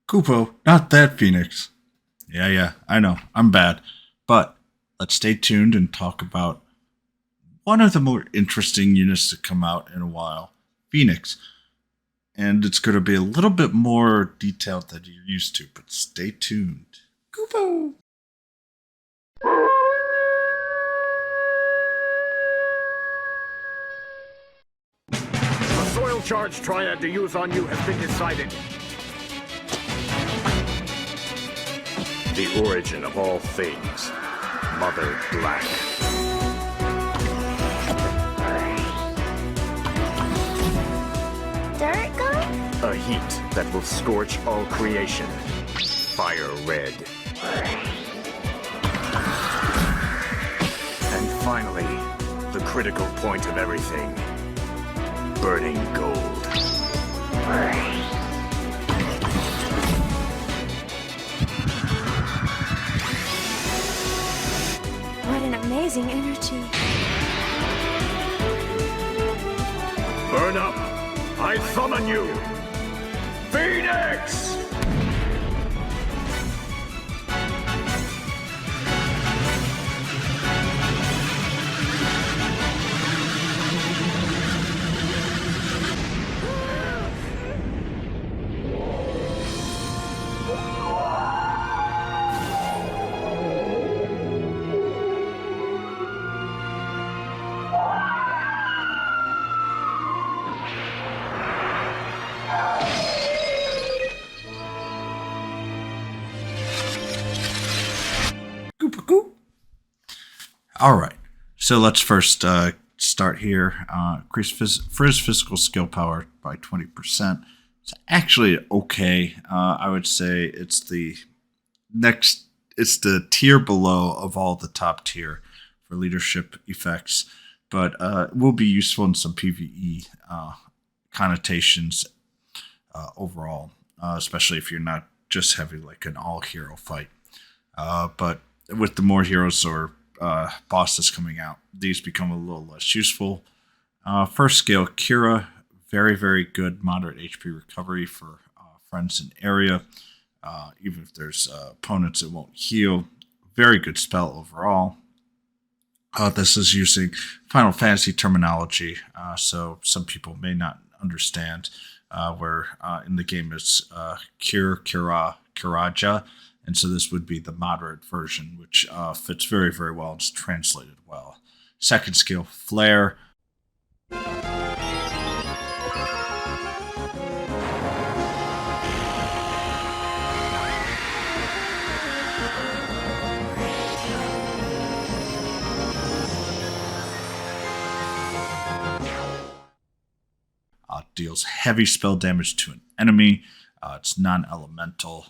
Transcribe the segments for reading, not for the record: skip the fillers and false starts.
Kupo, not that Phoenix. Yeah, I know. I'm bad. But let's stay tuned and talk about one of the more interesting units to come out in a while, Phoenix. And it's going to be a little bit more detailed than you're used to, but stay tuned. Kupo! A soil charge triad to use on you has been decided. The origin of all things, Mother Black. Dirt gun? A heat that will scorch all creation. Fire red. And finally, the critical point of everything. Burning gold. What an amazing energy. Burn up! I summon you! Phoenix! All right. So let's first start here. Increase Frizz physical skill power by 20%. It's actually okay. I would say it's the tier below of all the top tier for leadership effects, but it will be useful in some PvE connotations overall, especially if you're not just having like an all hero fight. But with the more heroes or bosses coming out, these become a little less useful. First skill, Cura, very good moderate HP recovery for friends in area. Even if there's opponents, it won't heal. Very good spell overall. This is using Final Fantasy terminology, so some people may not understand where in the game it's Kiraja, and so this would be the moderate version, which fits very well and is translated well. Second skill, Flare. Deals heavy spell damage to an enemy. It's non-elemental.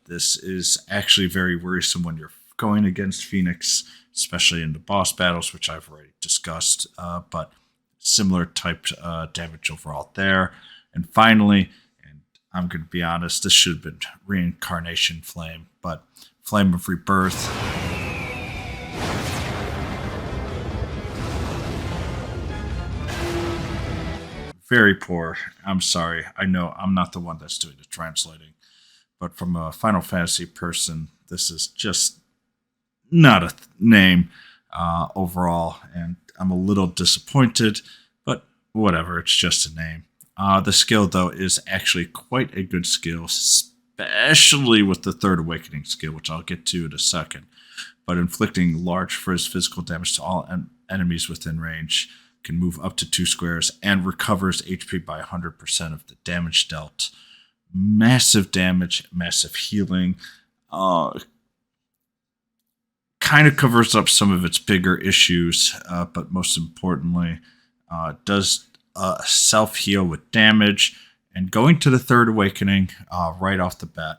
This is actually very worrisome when you're going against Phoenix, especially in the boss battles, which I've already discussed, but similar type damage overall there. And finally, and I'm going to be honest, this should have been Reincarnation Flame, but Flame of Rebirth. Very poor. I'm sorry. I know I'm not the one that's doing the translating. But from a Final Fantasy person, this is just not a name overall. And I'm a little disappointed, but whatever. It's just a name. The skill, though, is actually quite a good skill, especially with the Third Awakening skill, which I'll get to in a second. But inflicting large physical damage to all enemies within range, can move up to 2 squares, and recovers HP by 100% of the damage dealt. Massive damage, massive healing. Kind of covers up some of its bigger issues, but most importantly, does self-heal with damage. And going to the Third Awakening right off the bat,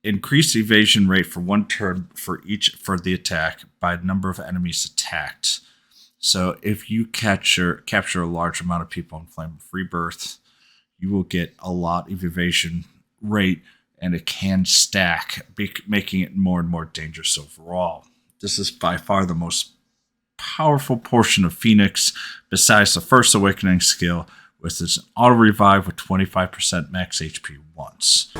increase evasion rate for 1 turn for the attack by the number of enemies attacked. So if you capture a large amount of people in Flame of Rebirth, you will get a lot of evasion rate, and it can stack, making it more and more dangerous overall. This is by far the most powerful portion of Phoenix, besides the First Awakening skill, with its auto revive with 25% max HP once.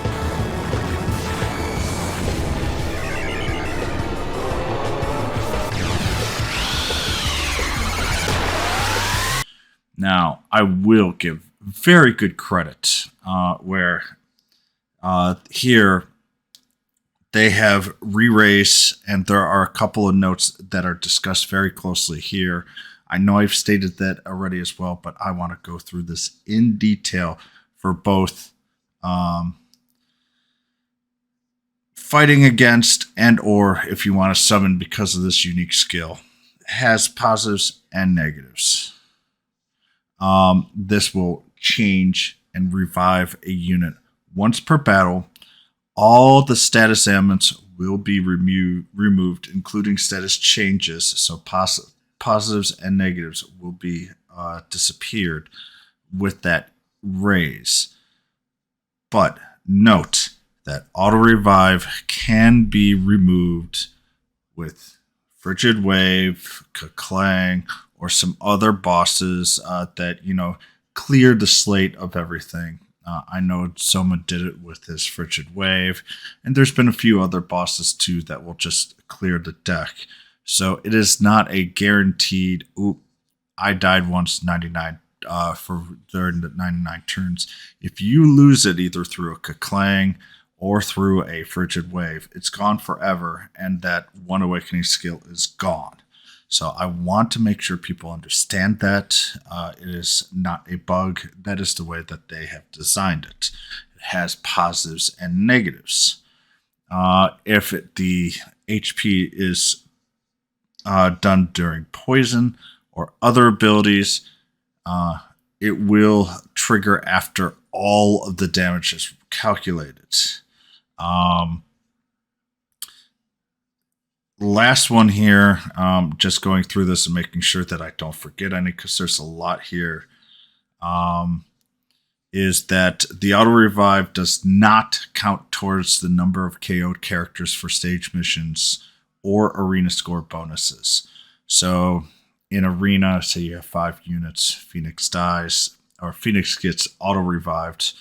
Now, I will give very good credit where here they have re-race, and there are a couple of notes that are discussed very closely here. I know I've stated that already as well, but I want to go through this in detail for both fighting against and or if you want to summon because of this unique skill. It has positives and negatives. This will change and revive a unit once per battle. All the status ailments will be removed, including status changes. So positives and negatives will be disappeared with that raise. But note that auto revive can be removed with Frigid Wave, Kaklang, or some other bosses that, clear the slate of everything. I know Soma did it with his Frigid Wave, and there's been a few other bosses too that will just clear the deck. So it is not a guaranteed, I died once 99 during the 99 turns. If you lose it either through a Kaklang or through a Frigid Wave, it's gone forever, and that one awakening skill is gone. So I want to make sure people understand that. It is not a bug. That is the way that they have designed it. It has positives and negatives. If the HP is done during poison or other abilities, it will trigger after all of the damage is calculated. Last one here, just going through this and making sure that I don't forget any, because there's a lot here, is that the auto revive does not count towards the number of KO'd characters for stage missions or arena score bonuses. So in arena, say you have 5 units, Phoenix dies, or Phoenix gets auto revived,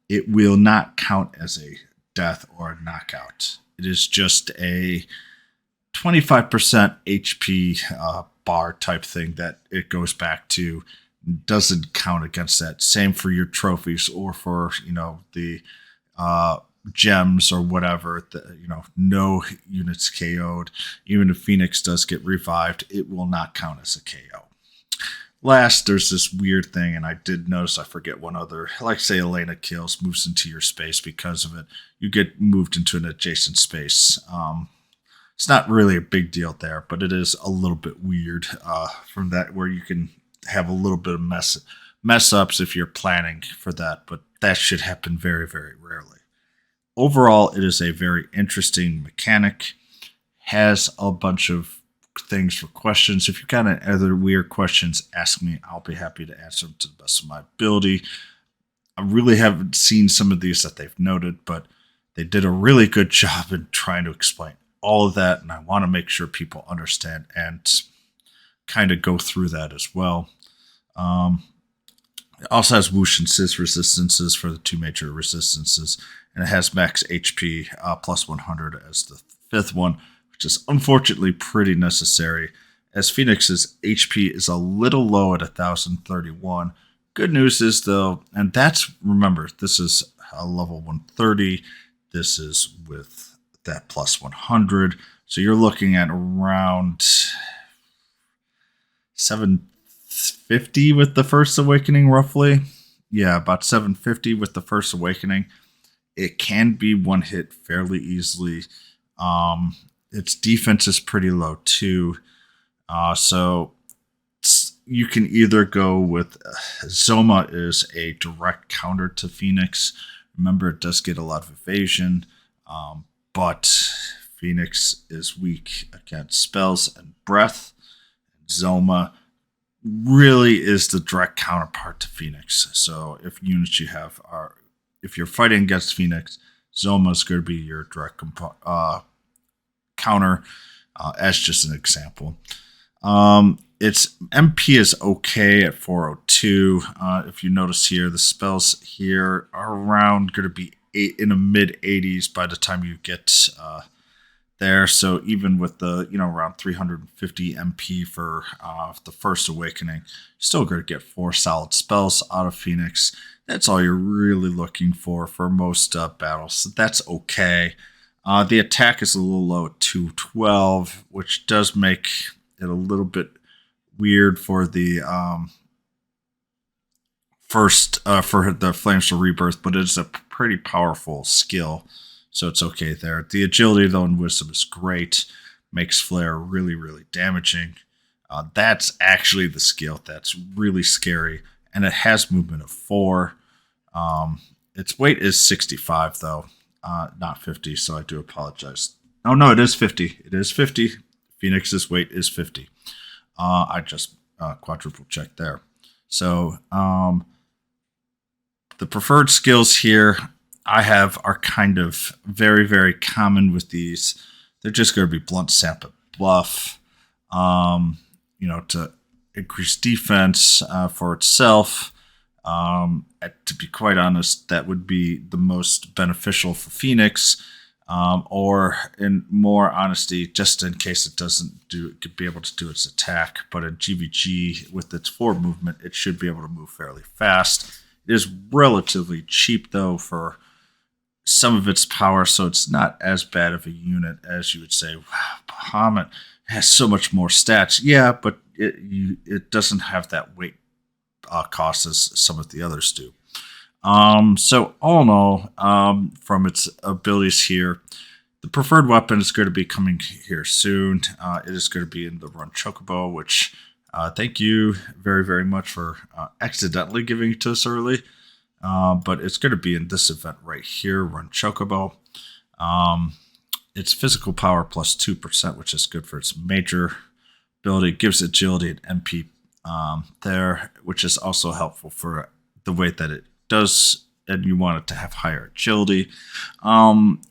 it will not count as a death or a knockout. It is just a 25% HP bar type thing that it goes back to. Doesn't count against that. Same for your trophies or for, the gems or whatever. No units KO'd. Even if Phoenix does get revived, it will not count as a KO. Last, there's this weird thing, and I did notice, I forget one other, like say Elena kills, moves into your space because of it. You get moved into an adjacent space. It's not really a big deal there, but it is a little bit weird from that, where you can have a little bit of mess ups if you're planning for that, but that should happen very, very rarely. Overall, it is a very interesting mechanic. Has a bunch of things for questions. If you've got any other weird questions, ask me. I'll be happy to answer them to the best of my ability. I really haven't seen some of these that they've noted, but they did a really good job in trying to explain all of that, and I want to make sure people understand and kind of go through that as well. It also has Whoosh and Sizz resistances for the 2 major resistances, and it has max HP plus 100 as the 5th one, which is unfortunately pretty necessary, as Phoenix's HP is a little low at 1031. Good news is, though, and remember, this is a level 130. This is with that plus 100. So you're looking at around 750 with the First Awakening, roughly. Yeah, about 750 with the First Awakening. It can be one hit fairly easily. Its defense is pretty low too. So you can either go with Zoma is a direct counter to Phoenix. Remember, it does get a lot of evasion, but Phoenix is weak against spells and breath. Zoma really is the direct counterpart to Phoenix. So if units you have if you're fighting against Phoenix, Zoma is going to be your direct counter, as just an example. Its MP is okay at 402. If you notice here, the spells here are around going to be in the mid 80s by the time you get there. So even with the, around 350 MP for the first awakening, still going to get 4 solid spells out of Phoenix. That's all you're really looking for most battles. So that's okay. The attack is a little low at 212, which does make it a little bit weird for the for the Flames to Rebirth, but it's a pretty powerful skill, so it's okay there. The agility, though, and wisdom is great. Makes Flare really, really damaging. That's actually the skill that's really scary, and it has movement of 4. Its weight is 65, though, not 50, so I do apologize. Oh, no, it is 50. It is 50. Phoenix's weight is 50. I just quadruple checked there. So, the preferred skills here I have are kind of very, very common with these. They're just going to be Blunt Sap and Bluff, to increase defense for itself. To be quite honest, that would be the most beneficial for Phoenix, or in more honesty, just in case it could be able to do its attack. But in GVG, with its forward movement, it should be able to move fairly fast. It is relatively cheap, though, for some of its power, so it's not as bad of a unit as you would say. Wow, Bahamut has so much more stats. Yeah, but it doesn't have that weight cost as some of the others do. So all in all, from its abilities here, the preferred weapon is going to be coming here soon. It is going to be in the Run Chocobo, which thank you very, very much for accidentally giving it to us early. But it's going to be in this event right here, Run Chocobo. Its physical power plus 2%, which is good for its major ability. It gives agility and MP there, which is also helpful for the way that it does, and you want it to have higher agility.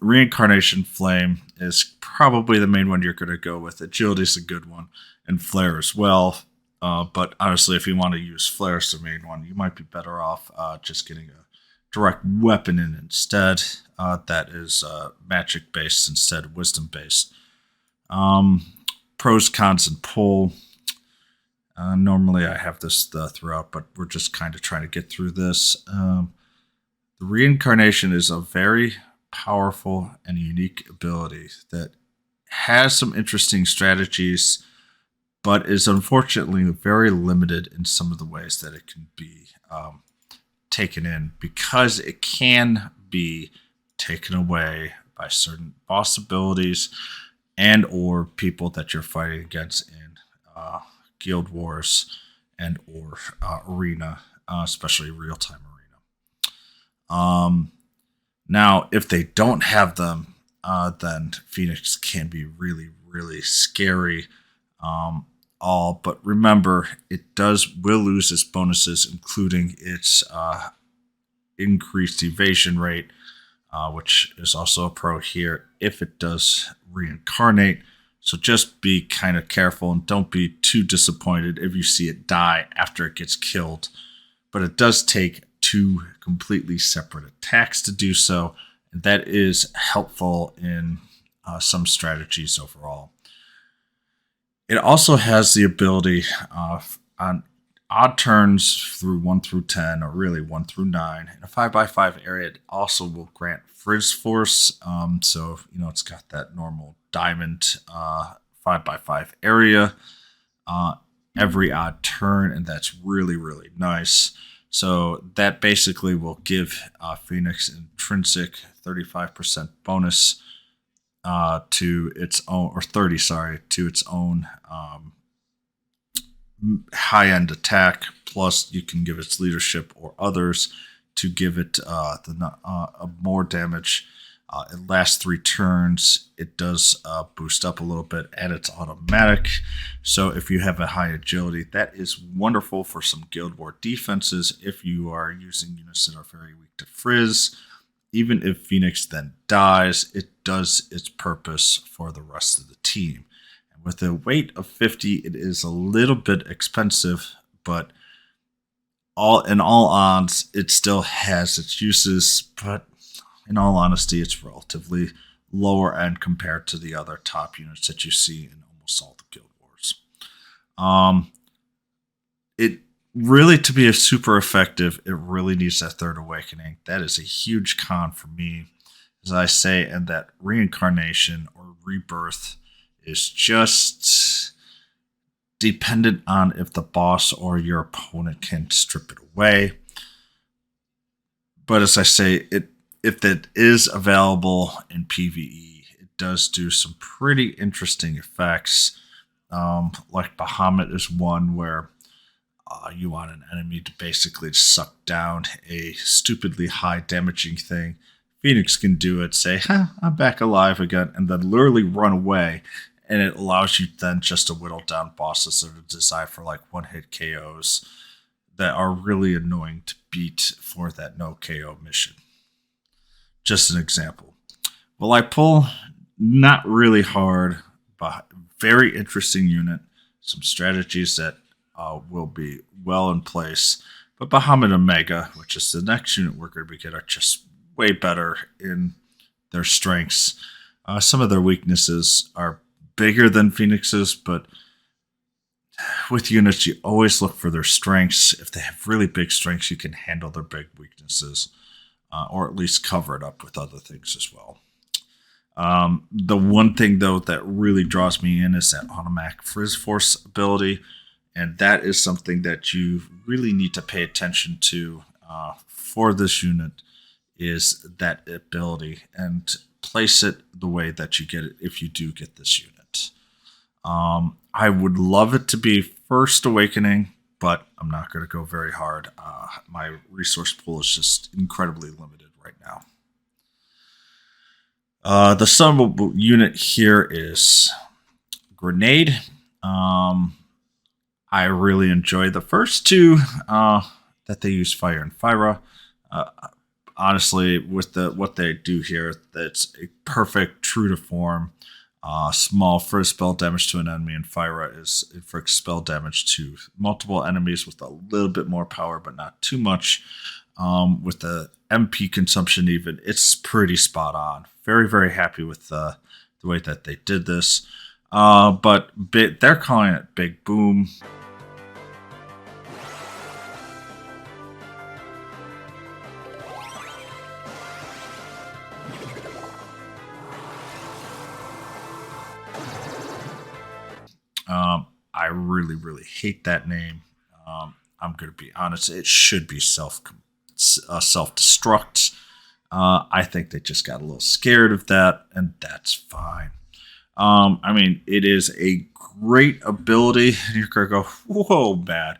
Reincarnation Flame is probably the main one you're going to go with. Agility is a good one, and Flare as well. But honestly, if you want to use Flare as the main one, you might be better off just getting a direct weapon in instead. That is magic based instead of wisdom based. Pros, cons, and pull. Normally I have this throughout, but we're just kind of trying to get through this. The Reincarnation is a very powerful and unique ability that has some interesting strategies, but is unfortunately very limited in some of the ways that it can be taken in, because it can be taken away by certain boss abilities and or people that you're fighting against in Guild Wars and or Arena, especially real-time Arena. Now, if they don't have them, then Phoenix can be really, really scary. But remember, it will lose its bonuses, including its increased evasion rate, which is also a pro here if it does reincarnate. So just be kind of careful and don't be too disappointed if you see it die after it gets killed. But it does take 2 completely separate attacks to do so, and that is helpful in some strategies overall. It also has the ability on odd turns through 1 through 10, or really 1 through 9. In a 5x5 area, it also will grant Frizz Force. So, it's got that normal diamond 5x5 area every odd turn, and that's really, really nice. So that basically will give Phoenix intrinsic 35% bonus to its own, or 30, to its own high-end attack. Plus, you can give its leadership or others to give it more damage. It lasts 3 turns. It does boost up a little bit, and it's automatic. So if you have a high agility, that is wonderful for some Guild War defenses. If you are using units that are very weak to Frizz, even if Phoenix then dies, it does its purpose for the rest of the team. And with a weight of 50, it is a little bit expensive, but in all odds, it still has its uses. But in all honesty, it's relatively lower end compared to the other top units that you see in almost all the Guild Wars. It really, to be super effective, it really needs that third awakening. That is a huge con for me, as I say, and that reincarnation or rebirth is just dependent on if the boss or your opponent can strip it away. But as I say, if it is available in PvE, it does do some pretty interesting effects. Like Bahamut is one where you want an enemy to basically suck down a stupidly high damaging thing. Phoenix can do it, say, I'm back alive again, and then literally run away. And it allows you then just to whittle down bosses that are designed for like one-hit KOs that are really annoying to beat for that no KO mission. Just an example. Well, I pull not really hard, but very interesting unit. Some strategies that will be well in place. But Bahamut Omega, which is the next unit we're going to get, are just way better in their strengths. Some of their weaknesses are bigger than Phoenix's, but with units, you always look for their strengths. If they have really big strengths, you can handle their big weaknesses, or at least cover it up with other things as well. The one thing, though, that really draws me in is that automatic Frizz Force ability, and that is something that you really need to pay attention to for this unit, is that ability, and place it the way that you get it if you do get this unit. I would love it to be First Awakening, but I'm not going to go very hard. My resource pool is just incredibly limited right now. The summable unit here is Grenade. I really enjoy the first two that they use, Fire and Fyra. Honestly, with what they do here, that's a perfect true to form. Small for spell damage to an enemy, and Fyra is for spell damage to multiple enemies with a little bit more power, but not too much. With the MP consumption even, it's pretty spot on. Very, very happy with the way that they did this. But they're calling it Big Boom. I really, really hate that name. I'm going to be honest. It should be self-destruct. I think they just got a little scared of that, and that's fine. I mean, it is a great ability. You're going to go, whoa, bad.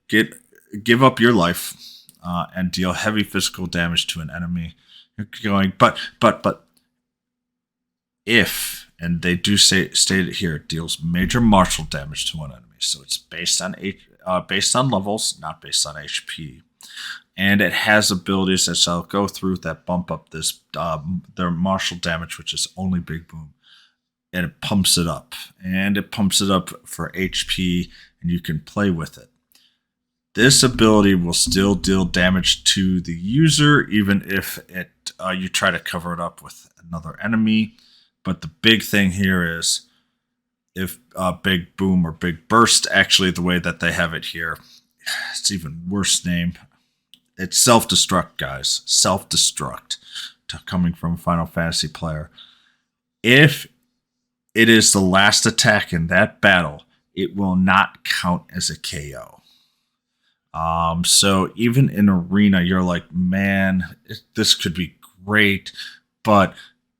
Give up your life and deal heavy physical damage to an enemy. You're going, but if, and they do state it here, it deals major martial damage to one enemy. So it's based on levels, not based on HP. And it has abilities that shall go through that bump up this their martial damage, which is only Big Boom. And it pumps it up. And it pumps it up for HP, and you can play with it. This ability will still deal damage to the user, even if you try to cover it up with another enemy. But the big thing here is if Big Boom or Big Burst, actually the way that they have it here, it's even worse name. It's self-destruct, guys. Self-destruct, coming from a Final Fantasy player. If it is the last attack in that battle, it will not count as a KO. So even in Arena, you're like, man, this could be great, but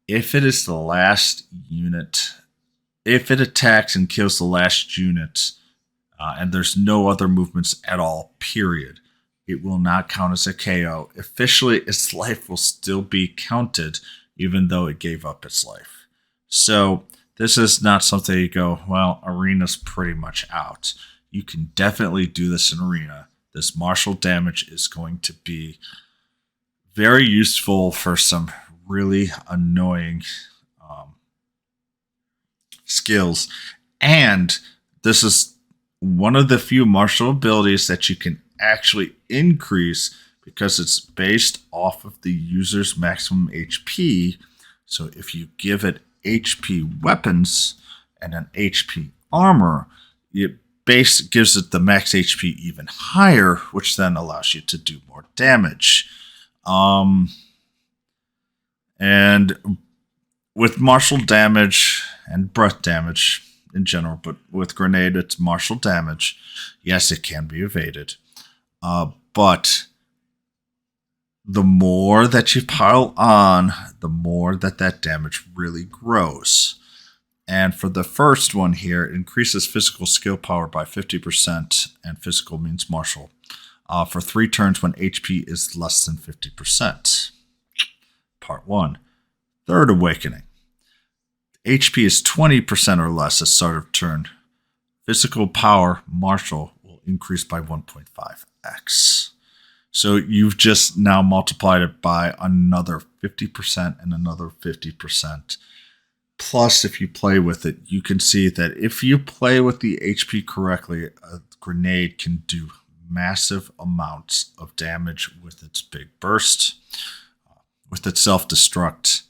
if it is the last unit, if it attacks and kills the last unit, and there's no other movements at all, period, it will not count as a KO. Officially, its life will still be counted, even though it gave up its life. So this is not something you go, well, Arena's pretty much out. You can definitely do this in Arena. This martial damage is going to be very useful for some really annoying skills, and this is one of the few martial abilities that you can actually increase because it's based off of the user's maximum HP. So if you give it HP weapons and an HP armor, it gives it the max HP even higher, which then allows you to do more damage. And with martial damage and breath damage in general, but with grenade, it's martial damage. Yes, it can be evaded. But the more that you pile on, the more that damage really grows. And for the first one here, it increases physical skill power by 50%, and physical means martial, for 3 turns when HP is less than 50%. Part 1. Third Awakening. HP is 20% or less at start of turn. Physical power, martial, will increase by 1.5x. So you've just now multiplied it by another 50% and another 50%. Plus, if you play with it, you can see that if you play with the HP correctly, a grenade can do massive amounts of damage with its big burst, with its self-destruct.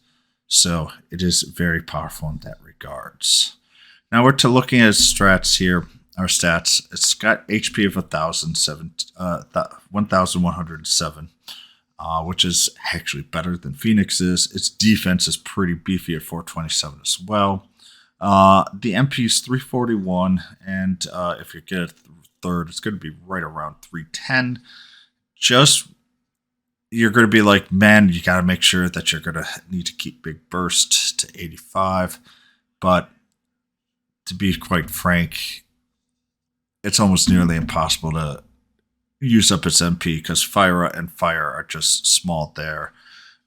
So it is very powerful in that regards. Now we're looking at strats here, our stats. It's got HP of 1,107. Which is actually better than Phoenix's. Its defense is pretty beefy at 427 as well. The MP is 341, and if you get a third, it's going to be right around 310. You're going to be like, man, you got to make sure that you're going to need to keep Big Burst to 85. But to be quite frank, it's almost nearly impossible to use up its MP because Fire and Fire are just small there.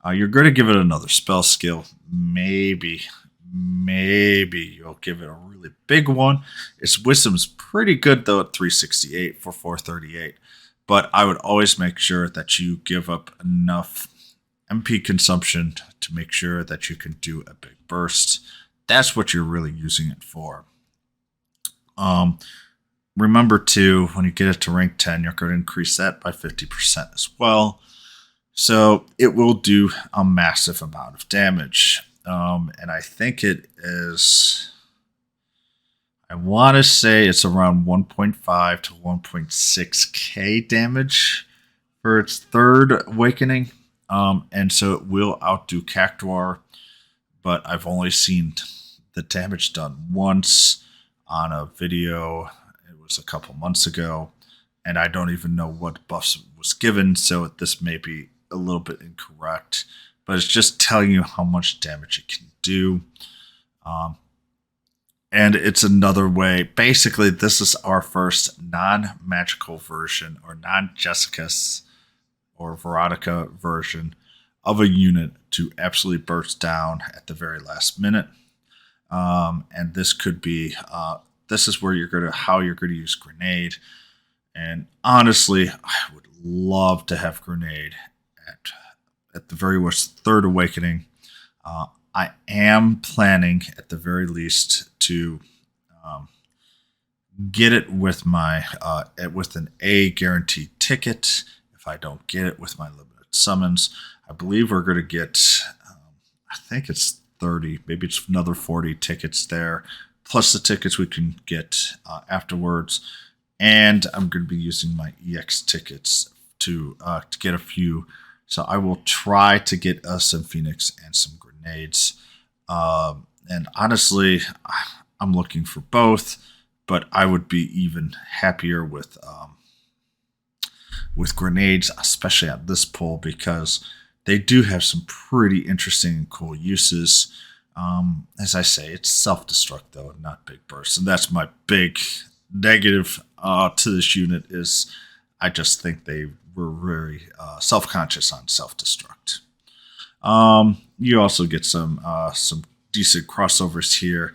You're going to give it another spell skill. Maybe you'll give it a really big one. Its Wisdom's pretty good though at 368 for 438. But I would always make sure that you give up enough MP consumption to make sure that you can do a big burst. That's what you're really using it for. Remember too, when you get it to rank 10, you're going to increase that by 50% as well. So it will do a massive amount of damage. And I think it is, I want to say it's around 1.5 to 1.6k damage for its third awakening. And so it will outdo Cactuar, but I've only seen the damage done once on a video. Was a couple months ago, and I don't even know what buffs was given, so this may be a little bit incorrect, but it's just telling you how much damage it can do. And it's another way. Basically, this is our first non-magical version, or non-Jessica's or Veronica version of a unit to absolutely burst down at the very last minute. And this could be this is where how you're going to use grenade. And honestly, I would love to have grenade at the very worst third awakening. I am planning at the very least to get it with my with an A guaranteed ticket. If I don't get it with my limited summons, I believe we're going to get I think it's 30, maybe it's another 40 tickets there, plus the tickets we can get afterwards. And I'm going to be using my EX tickets to get a few. So I will try to get us some Phoenix and some grenades. And honestly, I'm looking for both, but I would be even happier with grenades, especially at this pull, because they do have some pretty interesting and cool uses. As I say, it's self-destruct though, not big bursts, and that's my big negative to this unit. Is I just think they were very self-conscious on self-destruct. You also get some decent crossovers here.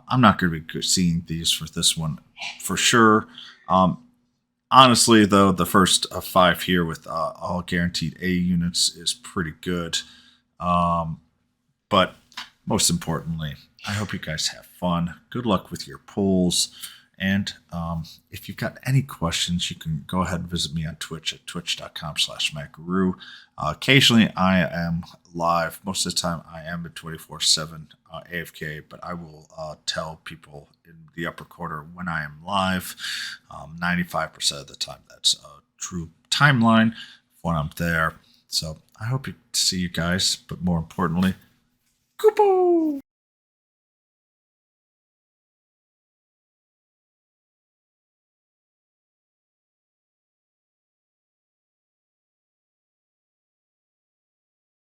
I'm not going to be seeing these for this one for sure. Honestly, though, the first 5 here with all guaranteed A units is pretty good. But most importantly, I hope you guys have fun. Good luck with your pulls. And if you've got any questions, you can go ahead and visit me on Twitch at twitch.com/Madgarou. Occasionally, I am live. Most of the time I am at 24/7 AFK, but I will tell people in the upper quarter when I am live. 95% of the time, that's a true timeline when I'm there. So I hope to see you guys, but more importantly, Kupo!